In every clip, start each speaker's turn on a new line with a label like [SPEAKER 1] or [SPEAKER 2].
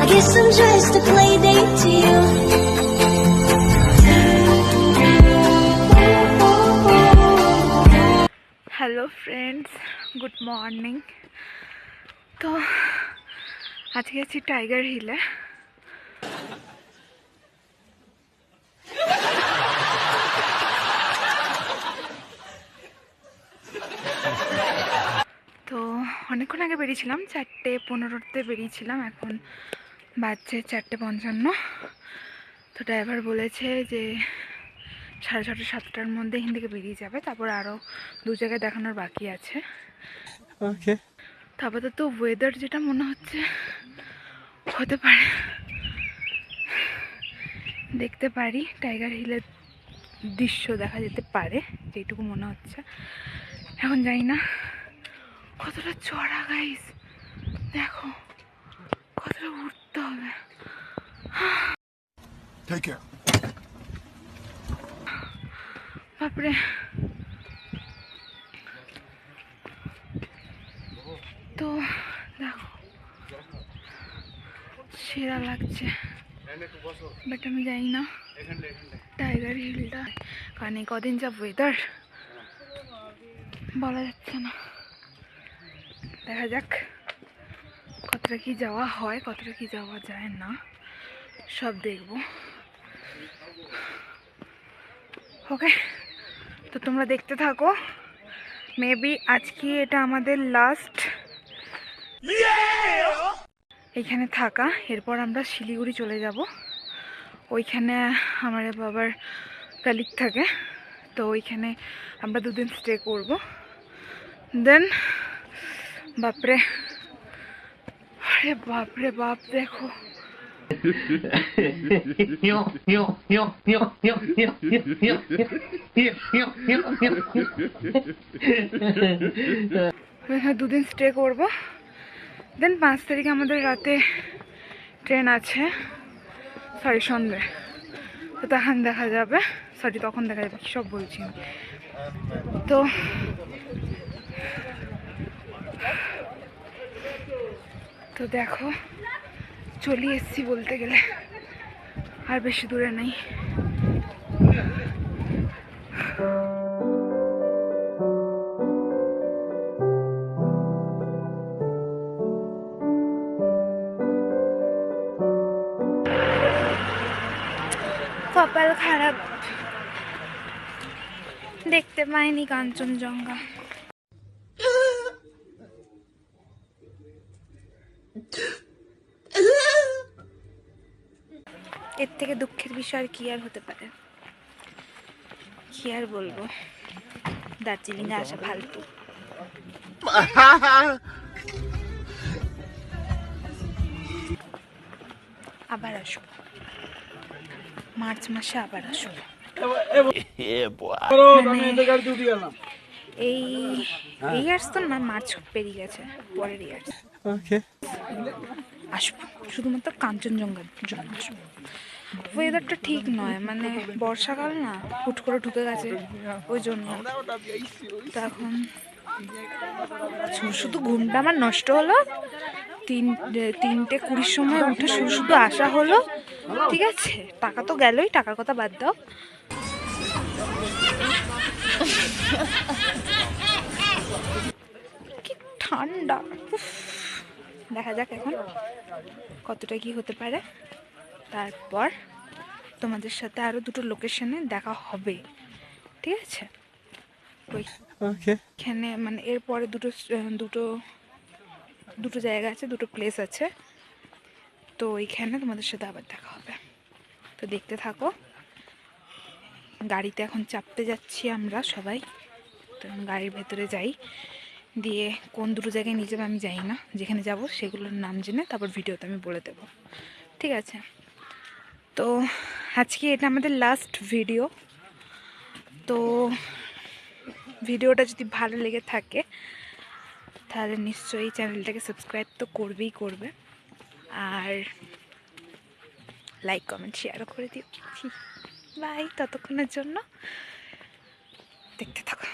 [SPEAKER 1] guess I'm just a play date to you.
[SPEAKER 2] Hello friends, good morning. তো আজকে আছি tiger হিলে। তো অনেকক্ষণ আগে বেরিয়েছিলাম, 4:15-তে বেরিয়েছিলাম, এখন বাজছে 4:55। তো ড্রাইভার বলেছে যে 6:30 7টার মধ্যে এখান থেকে বেরিয়ে যাবে, তারপর আরও 2 জায়গায় দেখানোর বাকি আছে।
[SPEAKER 3] ওকে,
[SPEAKER 2] তারপরে তো ওয়েদার যেটা মনে হচ্ছে হতে পারে দেখতে পারি, টাইগার হিলের দৃশ্য দেখা যেতে পারে, যেটুকু মনে হচ্ছে। এখন জানি না কতটা চড়া, গাইস দেখো কতটা উঠতে হবে। বাপরে, তো দেখো সেরা লাগছে, বাট আমি জানি না টাইগার হিলটা, কারণ এই কদিন যা ওয়েদার বলা যাচ্ছে না। দেখা যাক কতটা কি যাওয়া হয়, কতটা কি যাওয়া যায় না, সব দেখবো। ওকে, তো তোমরা দেখতে থাকো। মেবি আজকে এটা আমাদের লাস্ট এইখানে থাকা। এরপর আমরা শিলিগুড়ি চলে যাব, ওইখানে আমার বাবার কালিগ থাকে, তো ওইখানে আমরা 2 দিন স্টে করব। দেন বাপরে, আরে বাপরে বাপ, দেখো এখানে 2 দিন স্টে করব। দেন 5 তারিখে আমাদের রাতে ট্রেন আছে, সরি সন্ধ্যে, তো তখন দেখা যাবে, তখন দেখা যাবে, কী সব বলছি। তো তো দেখো চলে এসেছি বলতে গেলে, আর বেশি দূরে নেই। কপাল খারাপ, দেখতে পাইনি কাঞ্চনজঙ্ঘা। এর থেকে দুঃখের বিষয় কি আর হতে পারে, কি আর বলবো, দার্জিলিংয়ে আসা ফালতু। আবার আসবো, মার্চ মাসে আবার আসবো। এই ইয়ার্স তো না, মার্চ পেরিয়ে গেছে, পরের ইয়ার্স আসবো, শুধুমাত্র কাঞ্চনজঙ্ঘার জন্য আসবো। ওয়েদারটা ঠিক নয়, মানে বর্ষাকাল না, হুট করে ঢুকে গেছে, ওই জন্য। তো এখন শুধু ঘুমটা আমার নষ্ট হলো, 3:20 সময় উঠে শুধু আসা হলো, ঠিক আছে, টাকা তো গেলই, টাকার কথা বাদ দাও। কি ঠান্ডা, দেখা যাক এখন কতটা কি হতে পারে। তারপর তোমাদের সাথে আরো 2টো লোকেশনে দেখা হবে, ঠিক আছে। ওইখানে মানে এরপরে দুটো জায়গা আছে, 2টো প্লেস আছে, তো ওইখানে তোমাদের সাথে আবার দেখা হবে। তো দেখতে থাকো। গাড়িতে এখন চাপতে যাচ্ছি আমরা সবাই, তো গাড়ির ভেতরে যাই, দিয়ে কোন 2টো জায়গায় নিয়ে যাবে আমি জানি না, যেখানে যাব সেগুলোর নাম জেনে তারপর ভিডিওতে আমি বলে দেবো, ঠিক আছে। তো আজকে এটা আমাদের লাস্ট ভিডিও। তো ভিডিওটা যদি ভালো লেগে থাকে তাহলে নিশ্চয়ই চ্যানেলটাকে সাবস্ক্রাইব তো করবে, আর লাইক কমেন্ট শেয়ারও করে দিও। বাই, ততক্ষণের জন্য দেখতে থাকো।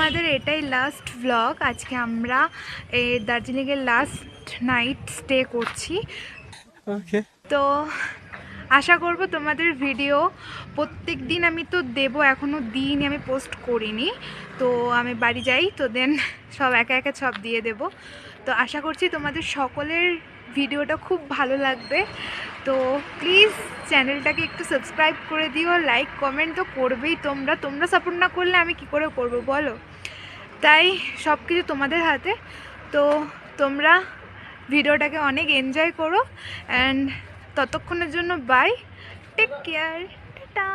[SPEAKER 2] আমাদের এটাই লাস্ট ব্লগ। আজকে আমরা এই দার্জিলিংয়ের লাস্ট নাইট স্টে করছি। তো আশা করব তোমাদের ভিডিও প্রত্যেক দিন আমি তো দেবো, এখনও দিইনি, আমি পোস্ট করিনি। তো আমি বাড়ি যাই, তো দেন সব একে একে সব দিয়ে দেব। তো আশা করছি তোমাদের সকলের ভিডিওটা খুব ভালো লাগবে। তো প্লিজ চ্যানেলটাকে একটু সাবস্ক্রাইব করে দিও, লাইক কমেন্ট তো করবেই তোমরা সাপোর্ট না করলে আমি কি করে করব বলো। তাই সব কিছু তোমাদের হাতে। তো তোমরা ভিডিওটাকে অনেক এনজয় করো অ্যান্ড ততক্ষণের জন্য বাই, টেক কেয়ার, টাটা।